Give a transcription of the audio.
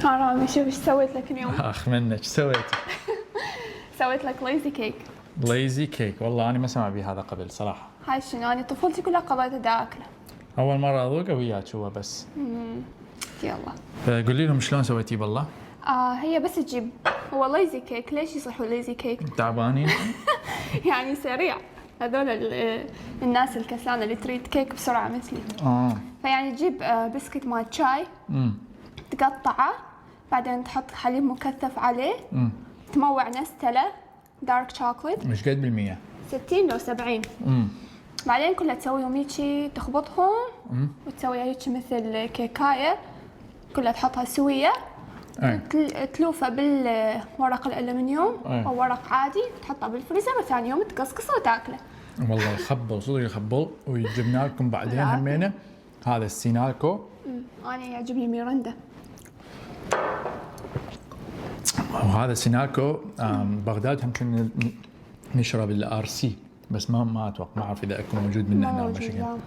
رامي شوف ايش سويت لك اليوم. اخ منك ايش سويت؟ سويت لك ليزي كيك. ليزي كيك، والله انا ما سمع بي هذا قبل صراحه. هاي شنو، انا طفولتي كلها قضيتها دا اكله. اول مره اذوقه وياك هو بس. يلا قولي لهم شلون سويتيه بالله؟ هي بس تجيب، هو ليزي كيك، ليش يصيحوا ليزي كيك؟ تعبانين؟ يعني سريع، هذول الناس الكسلانه اللي تريد كيك بسرعه مثلي. فيعني تجيب بسكت مال شاي، تقطعه، بعدين تحط حليب مكثف عليه، تموع نستله دارك شوكليت. مش قد بالمية؟ 60 لو 70. بعدين كلها تسويهم هيجي، تخبطهم وتسويها هيجي مثل كيكايه، كلها تحطها سويه. تلوفها بالورق الالمنيوم او ورق عادي، تحطها بالفريزر وثاني يوم تقصقصه وتاكله. والله يخبل صدق يخبل. وجبنا لكم بعدين همينه هذا السينالكو. انا يعجبني ميرندا. وهذا سينالكو بغداد هم كنا نشرب الار سي، بس ما اتوقع، ما اعرف اذا اكو موجود منه هنا بمشيغان.